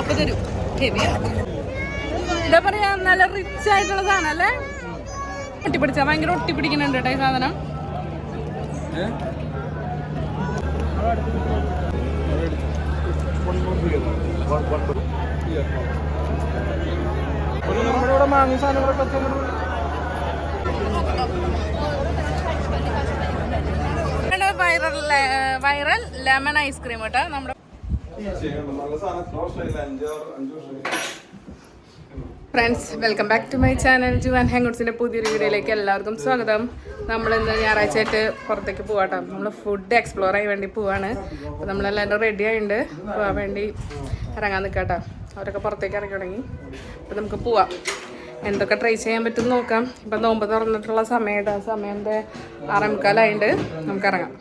40 തരും. എന്താ പറയാ, നല്ല റിച്ച് ആയിട്ടുള്ള സാധനം അല്ലേ? ഒട്ടിപ്പിടിച്ചാ ഭയങ്കര ഒട്ടിപ്പിടിക്കുന്നുണ്ട് കേട്ടോ ഈ സാധനം. വൈറൽ ലെമൺ ഐസ്ക്രീം കേട്ടോ നമ്മുടെ. Friends, welcome back to my channel ജുവാൻ ഹാങ്ഔട്ട്സിൻ്റെ പുതിയൊരു വീഡിയോയിലേക്ക് എല്ലാവർക്കും സ്വാഗതം. നമ്മളിന്ന് ഞായറാഴ്ചയായിട്ട് പുറത്തേക്ക് പോവാട്ടോ. നമ്മൾ ഫുഡ് എക്സ്പ്ലോർ ചെയ്യാൻ വേണ്ടി പോവാണ്. അപ്പോൾ നമ്മളെല്ലാവരും റെഡി ആയിട്ടുണ്ട്, പോകാൻ വേണ്ടി ഇറങ്ങാൻ നിൽക്കാട്ടോ. അവരൊക്കെ പുറത്തേക്ക് ഇറങ്ങി തുടങ്ങി. അപ്പോൾ നമുക്ക് പോവാം, എന്തൊക്കെ ട്രൈ ചെയ്യാൻ പറ്റും നോക്കാം. ഇപ്പം നോമ്പ് തുറന്നിട്ടുള്ള സമയമായിട്ട് ആ സമയം 6:45 നമുക്ക് ഇറങ്ങാം.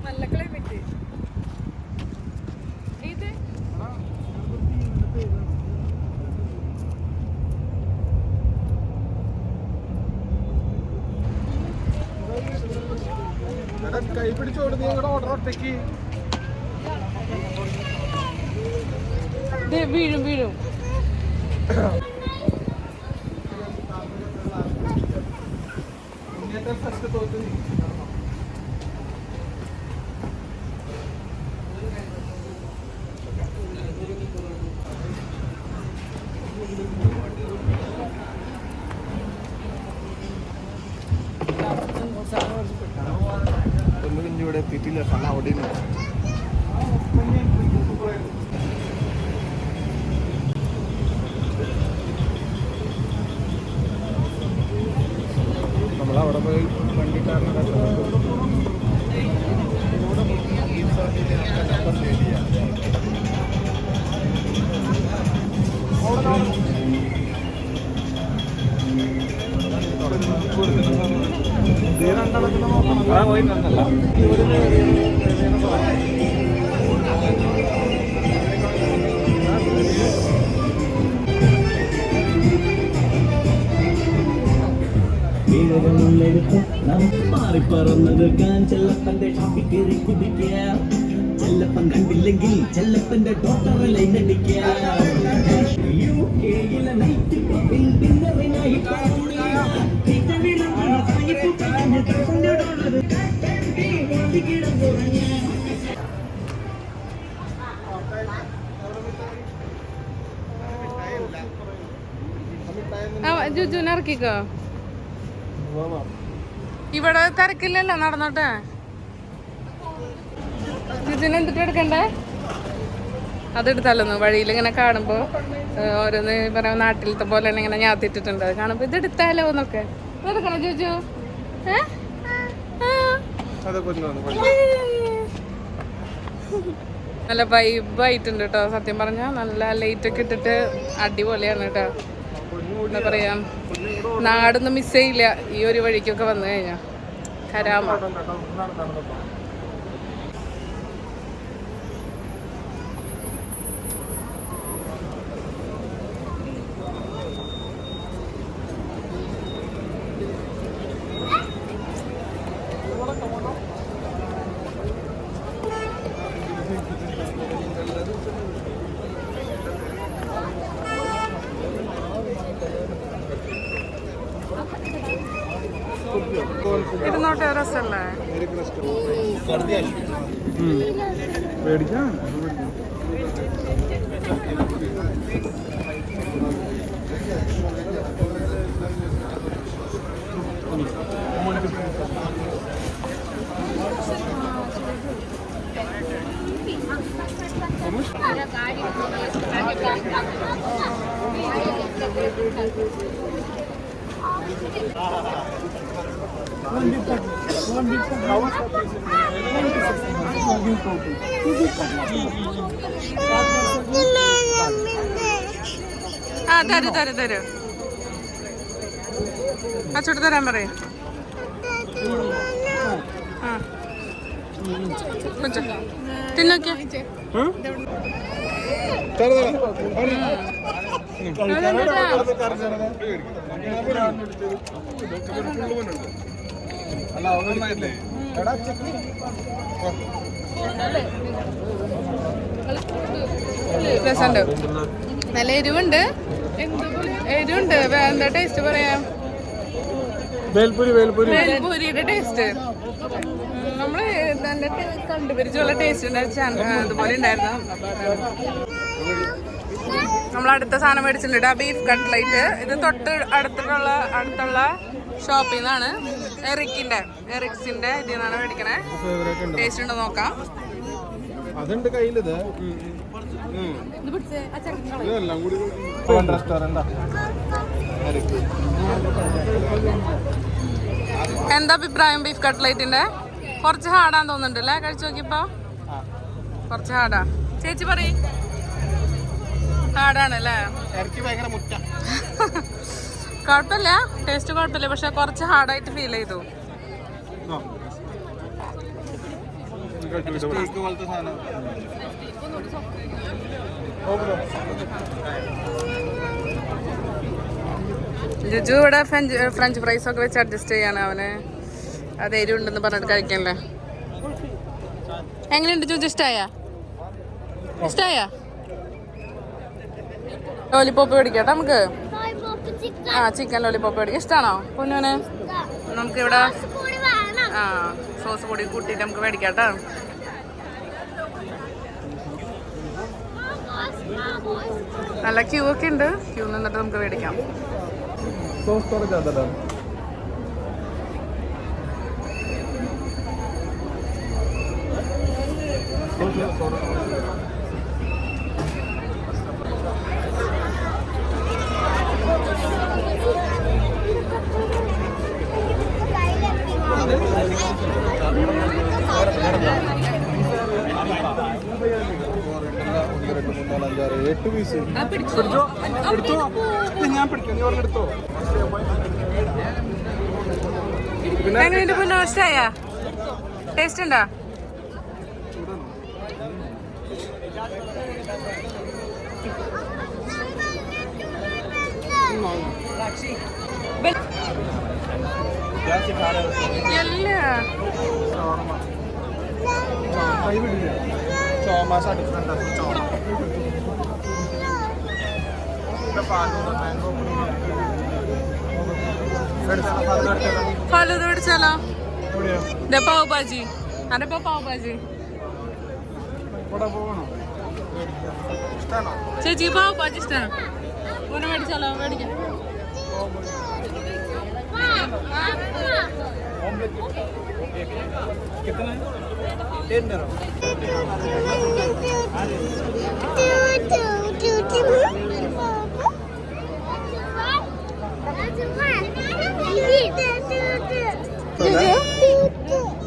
നല്ല ക്ലൈമറ്റ് ഇത്. കൈ പിടിച്ചോട് നിങ്ങളുടെ ഓർഡർ ഒറ്റയ്ക്ക് വീഴും വീഴും. ഫസ്റ്റ് തോറ്റ് ഒന്നും ഇവിടെ എത്തിയിട്ടില്ല. കാരണം അവിടെ നമ്മളവിടെ പോയി വണ്ടിക്കാരനെ പോയി നന്നല്ല. മാറിപ്പറന്നത് ചെല്ലപ്പന്റെ ഷാപ്പിൽ കയറി കുടിക്കുക. ചെല്ലപ്പൻ കണ്ടില്ലെങ്കിൽ ചെല്ലപ്പന്റെ ഡോക്ടറെ ലൈനടിക്കുക. യുകെയിലെ നൈറ്റ് ക്ലബ്ബിൽ ഡിന്നറിനായി ജുജുനെ ഇറക്കിക്കോ. ഇവിടെ തിരക്കില്ലല്ലോ, നടന്നോട്ടെ. ജുജുന് എന്തിട്ട് എടുക്കണ്ടേ? അതെടുത്താലൊന്നു വഴിയിൽ ഇങ്ങനെ കാണുമ്പോ ഓരോന്ന് പറയാം, നാട്ടിലത്തെ പോലെ തന്നെ ഇങ്ങനെ ഞാത്തിട്ടിട്ടുണ്ട്. അത് കാണുമ്പോ ഇതെടുത്താലോ എന്നൊക്കെ. ഇതെടുക്കണോ ജുജു? നല്ല വൈബായിട്ടുണ്ട് കേട്ടോ. സത്യം പറഞ്ഞാൽ നല്ല ലൈറ്റ് ഒക്കെ ഇട്ടിട്ട് അടിപൊളിയാണ് കേട്ടോ. എന്താ പറയാ, നാടൊന്നും മിസ് ചെയ്യില്ല ഈ ഒരു വഴിക്കൊക്കെ വന്നു കഴിഞ്ഞാൽ. കരാമ ഇരുന്നോട്ടെ, രസമല്ലേ? മേടിക്കാം. ആ തരൂ അച്ചോട്ട് തരാൻ പറയും. ആ കൊഞ്ചം തിന്നോക്കിയ അല്ല അവനല്ലേ എടാ രസമുണ്ട്, നല്ല എരിവുണ്ട്. എന്താ ടേസ്റ്റ് പറയാം? വേൽപൂരിയുടെ ടേസ്റ്റ് നമ്മള് നല്ല കണ്ടുപിടിച്ചുള്ള ടേസ്റ്റ് അതുപോലെ ഉണ്ടായിരുന്നു. നമ്മൾ അടുത്ത സാധനം മേടിച്ചിട്ടുണ്ട്, ബീഫ് കട്ട്ലൈറ്റ്. ഇത് തൊട്ട് അടുത്തുള്ള ഷോപ്പിൽ നിന്നാണ്, എറിക്സിന്റെ ഇതിൽ നിന്നാണ് മേടിക്കണേ. ടേസ്റ്റ് ഉണ്ടോ നോക്കാം. അതുണ്ട് കയ്യിലിത് ഇതെല്ലാം കൂടി റെസ്റ്റോറന്റാ. എന്താ അഭിപ്രായം ബീഫ് കട്ട്ലൈറ്റിന്റെ? കുറച്ച് ഹാർഡാന്ന് തോന്നുന്നുണ്ട് അല്ലേ? കഴിച്ചു നോക്കിയപ്പോ കുറച്ച് ഹാർഡാ. ചേച്ചി പറയും ഹാർഡാണ് അല്ലേ? ഭയങ്കര മുറ്റ. കുഴപ്പമില്ല, ടേസ്റ്റ് കുഴപ്പമില്ല, പക്ഷെ കുറച്ച് ഹാർഡായിട്ട് ഫീൽ ചെയ്തു. പോലത്തെ സാധനം ജുജു ഇവിടെ ഫ്രഞ്ച് ഫ്രൈസ് ഒക്കെ വെച്ച് അഡ്ജസ്റ്റ് ചെയ്യാണ്. അവന് അത് എരിവുണ്ടെന്ന് പറഞ്ഞിട്ട് കഴിക്കണല്ലേ. എങ്ങനെയുണ്ട് ജുജു? ഇഷ്ടായ ലോലിപോപ്പ് മേടിക്കട്ടെ നമുക്ക്. ചിക്കൻ ലോലിപോപ്പ് മേടിക്കാം. ഇഷ്ടമാണോ പൊന്നുവിന്? നമുക്കിവിടെ സോസ് കൂടി കൂട്ടിയിട്ട് നമുക്ക് മേടിക്കാട്ടോ. നല്ല ക്യൂ ഒക്കെ ഉണ്ട്, ക്യൂ നിന്നിട്ട് നമുക്ക് മേടിക്കാം. സോസ് थोड़ा ज्यादा डाल. എങ്ങനെയുണ്ട് പൊന്നോ? ഇഷ്ടായ? ടേസ്റ്റ് ഉണ്ടോ? ഫലൂദ മേടിച്ചാലോ? പാവ് ഭാജി. അതിപ്പോ പാവ് ഭാജി ചേച്ചി, പാവ് ഭാജി ഇഷ്ടമാണ്. ഓനെ മേടിച്ചാലോ? മേടിക്കാം.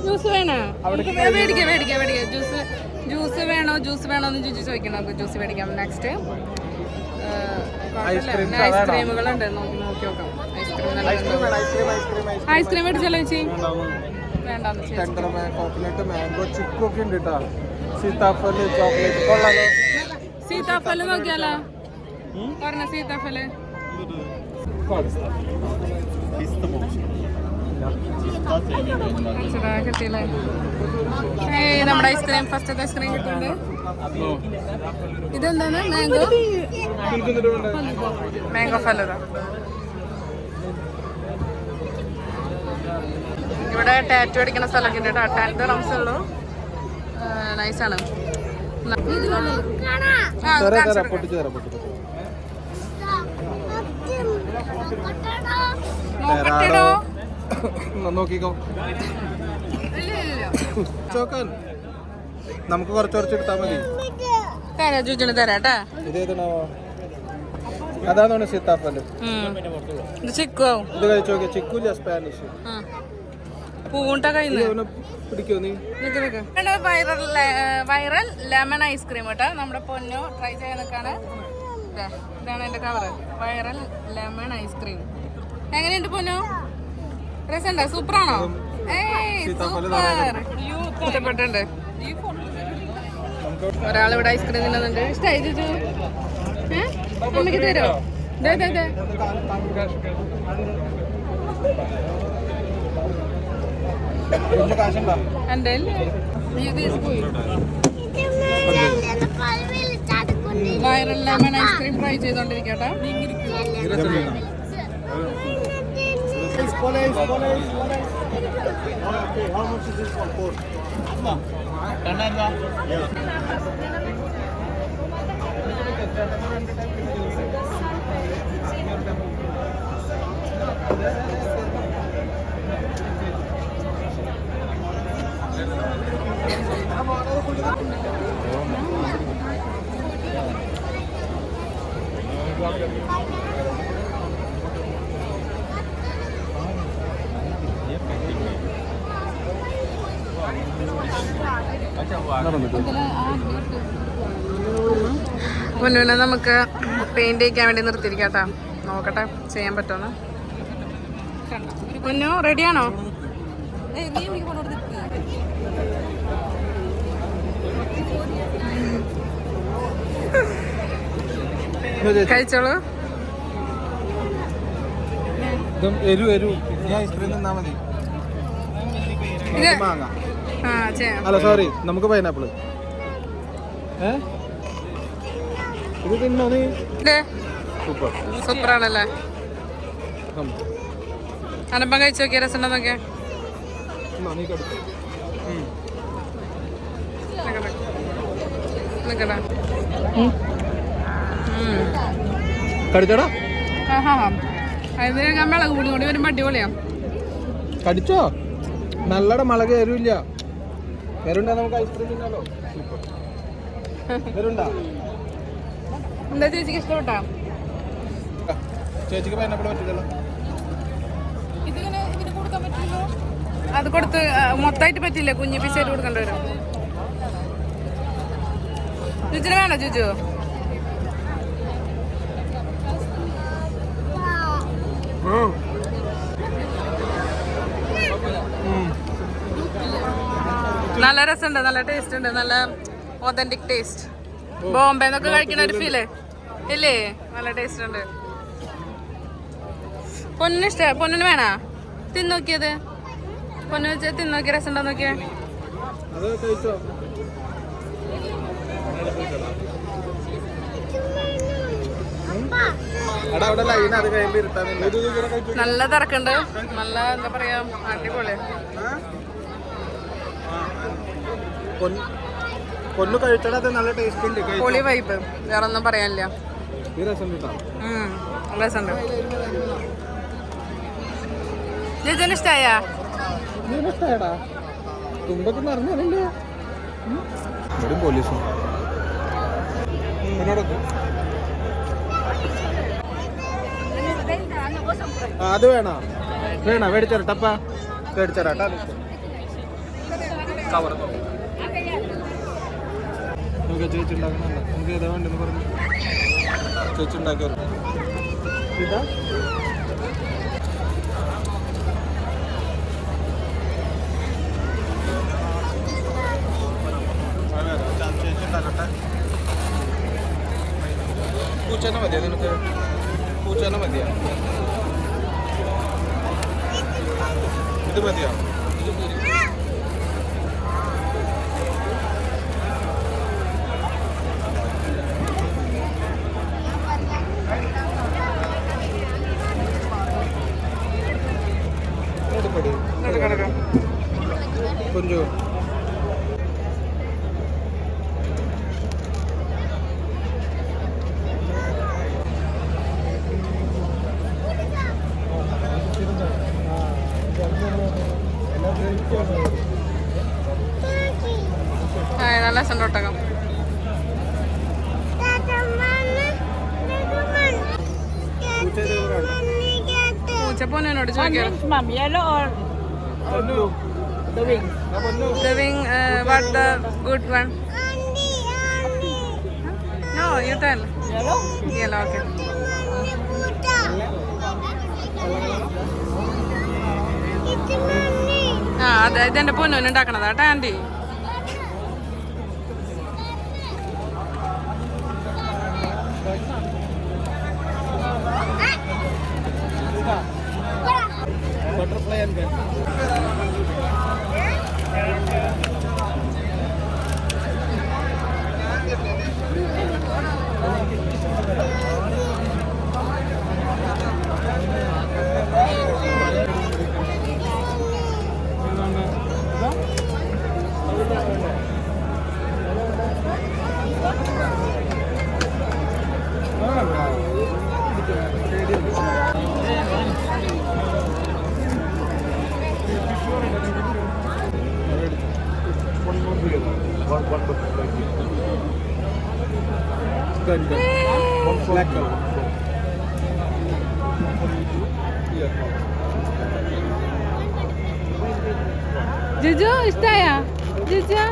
ജ്യൂസ് വേണോ? മേടിക്കാം. ജ്യൂസ് വേണോന്ന് ജിജു ചോദിക്കണം. നമുക്ക് ജ്യൂസ് മേടിക്കാം. നെക്സ്റ്റ് ഐസ്ക്രീമുകളുണ്ട്, നോക്കി നോക്കാം. ഐസ്ക്രീം മേടിച്ചാലോ ചേച്ചി? കോക്കനട്ട് മാംഗോ ചിക്കൊക്കെ ഉണ്ട് കേട്ടോ. സീതാഫല് ചോക്ലേറ്റ് കൊള്ളാലോ. സീതാഫല് നോക്കിയാലോ? പറഞ്ഞ സീതാഫല് കിട്ടിയില്ലേ? നമ്മുടെ ഐസ്ക്രീം, ഫസ്റ്റത്തെ ഐസ്ക്രീം കിട്ടിയിട്ടുണ്ട്. ഇതെന്താണ്? മാംഗോ ഫലൂദ. ഇവിടെ ടാറ്റു അടിക്കുന്ന സ്ഥലമൊക്കെ ഉണ്ട് കേട്ടോ. 10 dirhams ഉള്ളൂ. നൈസാണ്. നോക്കിക്കോ. ചോക്കാൻ നമുക്ക് കുറച്ച് എടുത്താൽ മതി. ജൂജിന് തരാട്ടാ. ഇതേതാണോ? അതാണോ സീതാഫല്? ചിക്കു. ഇത് കഴിച്ചു നോക്കിയ ചിക്കൂല സ്പാനിഷ്. പൂണ്ട കയ്യിൽ പിടിക്കോ നീ? വൈറൽ ലെമൺ ഐസ്ക്രീം കേട്ടോ. നമ്മുടെ പൊന്നു ട്രൈ ചെയ്യാൻ നിൽക്കാണ്. ഇതാണ് എന്റെ കവറ്. Viral lemon ice cream. എങ്ങനെയുണ്ട് പൊന്നു? രസമുണ്ടോ? സൂപ്പറാണോ? സൂപ്പർ. ഇഷ്ടപ്പെട്ടുണ്ട്. ഒരാളിവിടെ ഐസ്ക്രീം തിന്നുന്നുണ്ട്. ഇഷ്ടമായി ചോദിച്ചു. അമ്മയ്ക്ക് തരോ? എന്റെ വൈറൽ ലെമൺ ഐസ്ക്രീം ട്രൈ ചെയ്തോണ്ടിരിക്കട്ടെ. പൊന്നുവിനെ നമുക്ക് പെയിന്റ് ചെയ്യിക്കാൻ വേണ്ടി നിർത്തിയിരിക്കട്ടാ. നോക്കട്ടെ ചെയ്യാൻ പറ്റുമെന്ന്. പൊന്നു റെഡിയാണോ? കഴിച്ചോളൂ. അല്ല സോറി, നമുക്ക് പൈനാപ്പിള്. ഇത് തിന്നോ നീ? സൂപ്പർ സൂപ്പറാണല്ലേ? അനപ്പം കഴിച്ചു നോക്കിയ രസം ഉണ്ടോ നോക്കിയാ? കടിച്ചോടാ? അതിന് മിളക് കൂടി കൂടി വരുമ്പോ അടിപൊളിയാ. കടിച്ചോ? നല്ലട മുളക് എരുവില്ല. എരുണ്ടാ നമുക്ക് ഐസ്ക്രീം തിന്നാലോ? എരുണ്ടാ? എന്താ ചേച്ചിക്ക് ഇഷ്ടപ്പെട്ടാ? ചേച്ചിക്ക് പൈനാപ്പിൾ പറ്റില്ലല്ലോ. അത് കൊടുത്ത് മൊത്തമായിട്ട് പറ്റില്ല, കുഞ്ഞി പീസായിട്ട് കൊടുക്കേണ്ടി വരും. ചുച്ചിന് വേണ്ട ചുച്ചു? നല്ല രസമുണ്ട്, നല്ല ടേസ്റ്റ് ഉണ്ട്, നല്ല ഒതന്റിക് ടേസ്റ്റ്. ബോംബെ എന്നൊക്കെ കഴിക്കുന്ന ഒരു ഫീല് ഇല്ലേ? നല്ല ടേസ്റ്റ് ഉണ്ട്. പൊന്നിന് ഇഷ്ട? പൊന്നിന് വേണ? തിന്നോക്കിയത്? പൊന്നു വെച്ച് തിന്നോക്കിയ രസം ഉണ്ടോ നോക്കിയേ? നല്ല തിരക്കുണ്ട്, നല്ല എന്താ പറയാ അടിപൊളി. പൊന്നു കഴിച്ചടാ, നല്ല ടേസ്റ്റ് ഉണ്ട്. പൊളി വൈബ്, വേറെ ഒന്നും പറയാനില്ല. രസമുണ്ട്. ജിജുന് ഇഷ്ടായാ? ഇഷ്ടായടാ? തുമ്പൊക്കെ നിറഞ്ഞല്ലേ? ഇവിടെ പോലീസും അത് വേണോ? വേണോ? മേടിച്ചേരട്ടപ്പ, മേടിച്ചേരാട്ടാ. നമുക്ക് ചേച്ചി ഉണ്ടാക്കണല്ല, നമുക്ക് ഏതാ വേണ്ടെന്ന് പറഞ്ഞു ചേച്ചി ഉണ്ടാക്കിയത്. ഇതാ ചേച്ചി ഉണ്ടാക്കട്ടെ. പൂച്ചേനെ മതിയാ നിനക്ക്? പൂച്ചേനെ മതിയാ? ഇത് മതിയാ? കുഞ്ചു നല്ല രസമുണ്ടോട്ടകം. പൂച്ചപ്പോനോട് ചോദിക്കാം. The wing, what the good one? No, you tell. Yellow, okay. ആ അതെ ഇതെന്റെ പൊന്നൂന് ഉണ്ടാക്കണതാ കേട്ടോ aunty. Butterfly and one black color. Jiju ഇഷ്ടായ ജിജു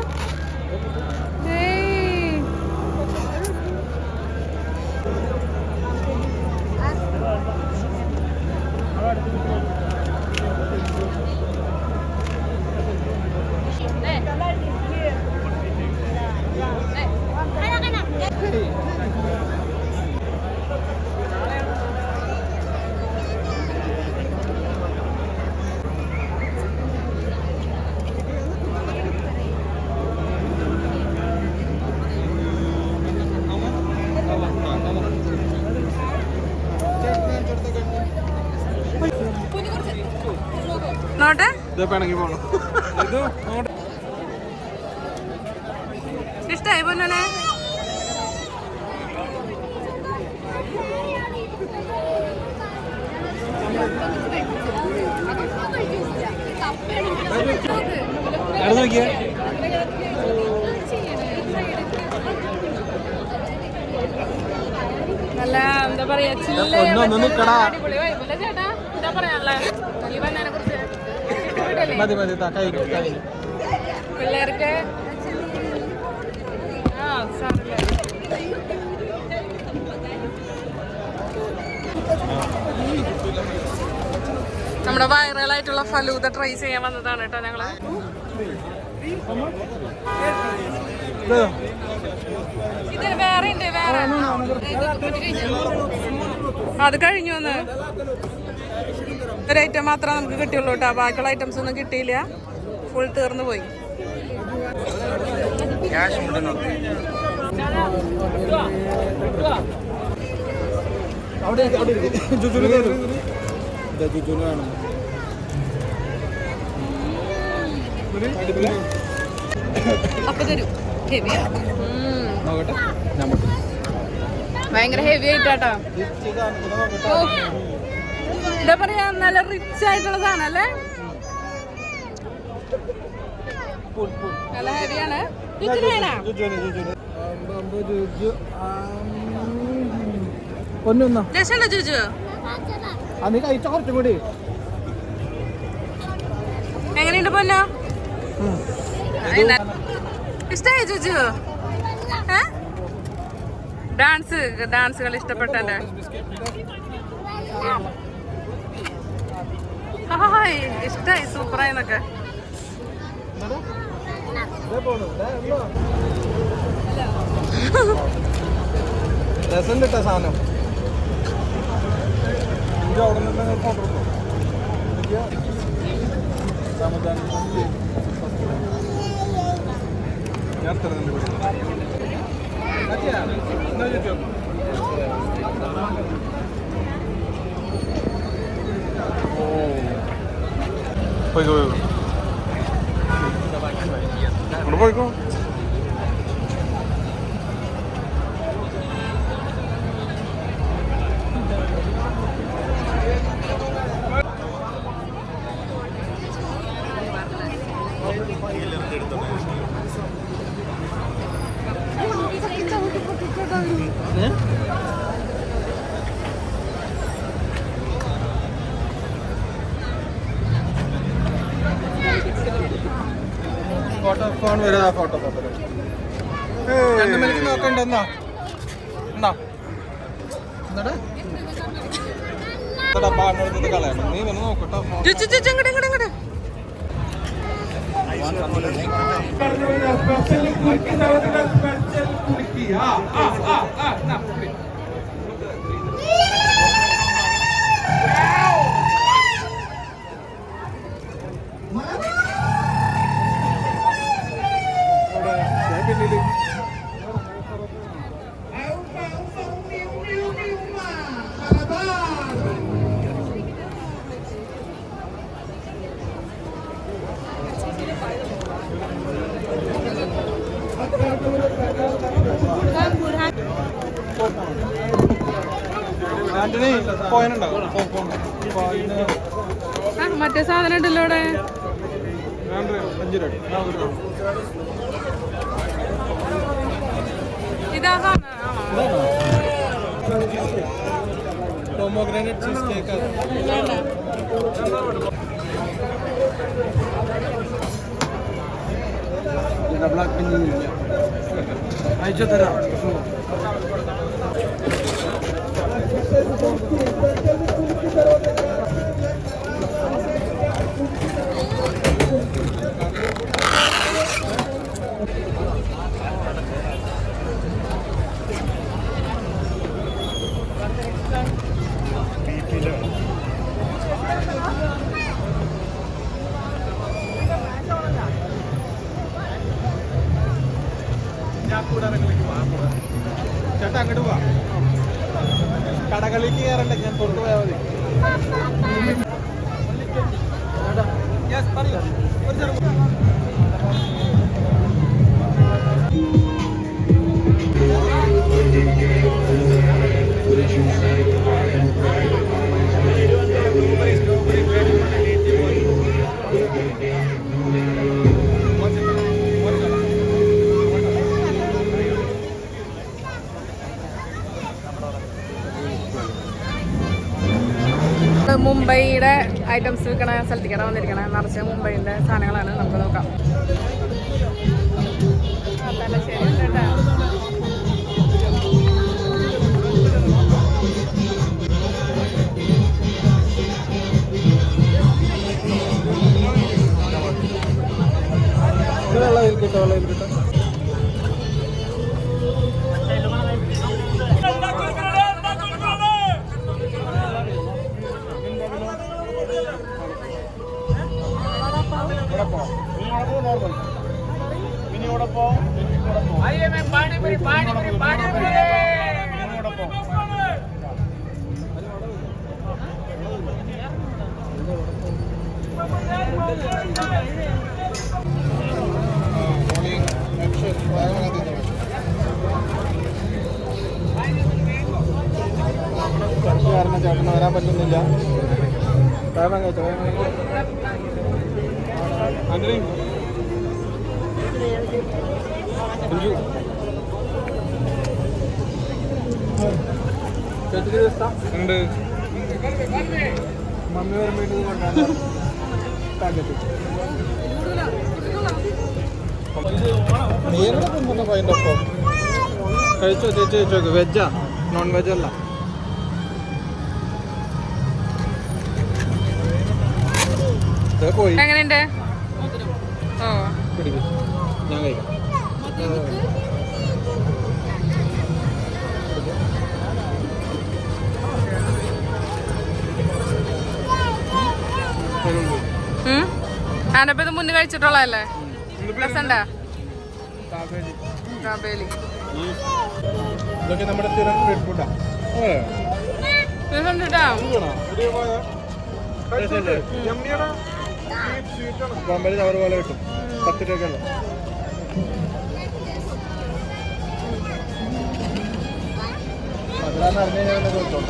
നോട്ടെ ഇതെപ്പോണെങ്കിൽ പോകണം ഇത് ഇഷ്ടായി പൊന്നൂനെ. അവിടെ നോക്കിയേ നല്ല എന്താ പറയാ ഒന്ന് നിക്കടാ. അടിപൊളി വൈബല്ലേ ചേട്ടാ? എന്താ പറയാനുള്ളേ ഈ ബനാനെ കുറിച്ച്? മതി മതി കഴിഞ്ഞു പിള്ളേർക്ക് ആ സാറില്ല. നമ്മുടെ വൈറലായിട്ടുള്ള ഫലൂദ ട്രൈ ചെയ്യാൻ വന്നതാണ് കേട്ടോ ഞങ്ങള്. ഇത് വേറെ ഉണ്ട് വേറെ അത് കഴിഞ്ഞു വന്ന് ഒരു ഐറ്റം മാത്രമേ നമുക്ക് കിട്ടിയുള്ളൂ കേട്ടോ. ബാക്കിയുള്ള ഐറ്റംസ് ഒന്നും കിട്ടിയില്ല, ഫുൾ തീർന്നു പോയി. അപ്പൊ തരൂ ഹെവിയാ, ഭയങ്കര ഹെവി ആയിട്ടാട്ടോ. എന്താ പറയാ, നല്ല റിച്ച് ആയിട്ടുള്ള സാധനം അല്ലേ, നല്ല ഹെവിയാണ്. രസമുണ്ടോ ജുജു? കുറച്ചും കൂടി എങ്ങനെയുണ്ട് പൊന്നോ? ഇഷ്ടായി ജുജു? ഡാൻസുകൾ ഇഷ്ടപ്പെട്ടെന്റെ ഇഷ്ടായി, സൂപ്പറായിന്നൊക്കെ. രസം കിട്ടാ സാധനം. അവിടെ നിന്ന് ഫോട്ടോ ഞാൻ പോയിക്കോ പോയിക്കോ. ഫോൺ വരാ ഫോട്ടോ രണ്ട് മണിക്ക് നോക്കണ്ട എന്നാ എന്താടാ പാടിനടുത്ത് കളയണം നീ വന്ന് നോക്കട്ടോ ആന്റണി പോയിനുണ്ടാവും മറ്റേ സാധനം ഉണ്ടല്ലോ അവിടെ 5 രൂപ ഇതാ പോമോഗ്രാനൈറ്റ് ചീസ് കേക്ക് ബ്ലാക്ക് പിന്നില്ല അയച്ചു തരാം ചേട്ടാ അങ്ങോട്ട് പോവാ കടകളിലേക്ക് കയറണ്ട ഞാൻ പുറത്തു പോയാൽ മതി മുംബൈയുടെ ഐറ്റംസ് വിൽക്കണ സ്ഥലത്തേക്കാണ് വന്നിരിക്കണേ. നിറച്ച് മുംബൈൻ്റെ സാധനങ്ങളാണ്. നമുക്ക് നോക്കാം. തലശ്ശേരി ഉണ്ട് കേട്ടോ. വെള്ളം കിട്ടോ കാരണം ചേട്ടന് വരാൻ പറ്റുന്നില്ല. വേഗം കഴിച്ചോ ആന്റണി ഉണ്ട്. മമ്മി വരുമ്പോഴേക്ക് നീരുടെ കൊണ്ടുവന്ന അതിൻ്റെ ഒപ്പം കഴിച്ചോ ചേച്ചി കഴിച്ചോക്ക്. വെജാ നോൺ വെജല്ല. പോയി എങ്ങനെയുണ്ട്? ഓ പിടിക്കും ഞാൻ കഴിക്കാം. ആനപ്പ ഇത് മുന്നേ കഴിച്ചിട്ടുള്ളതല്ലേ? രസണ്ടാ? കാബേലി ഇതൊക്കെ നമ്മുടെ സ്ഥിരം സ്ട്രീറ്റ് ഫുഡാ. ബോംബെയിൽ അവർ പോലെ കിട്ടും. 10 രൂപയ്ക്കല്ല. അതിലാന്ന് അറിഞ്ഞു കഴിഞ്ഞാൽ കൊടുത്തോളൂ.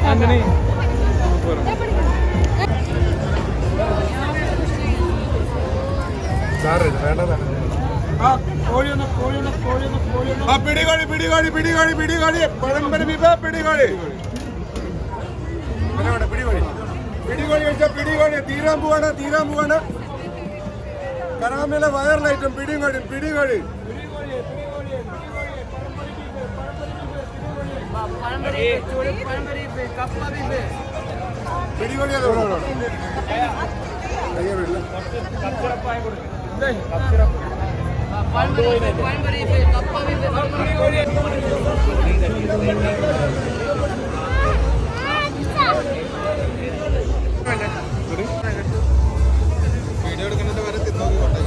ആന്റണി പിടികാടി പിടികാടി പിടികാടി പിടികാടി പഴംപര വിഭ പിടികാടി പിടികാടി പിടികാടി കഴിച്ചാൽ പിടികാടി തീരാൻ പോവാണ് കരാമേലെ വയറിലൈറ്റം പിടികാടി പിടികാടി പിടികാടി വീഡിയോ എടുക്കുന്നതിന്റെ വരെ തിന്നോക്കോട്ടെ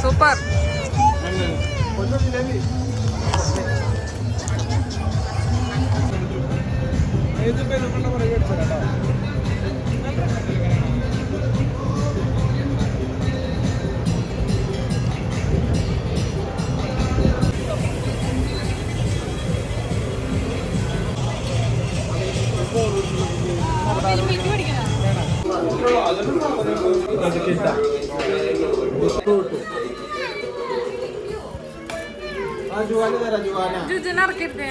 സൂപ്പർ. ജുവാന ജുജന ഇറക്കിയിരുന്നേ.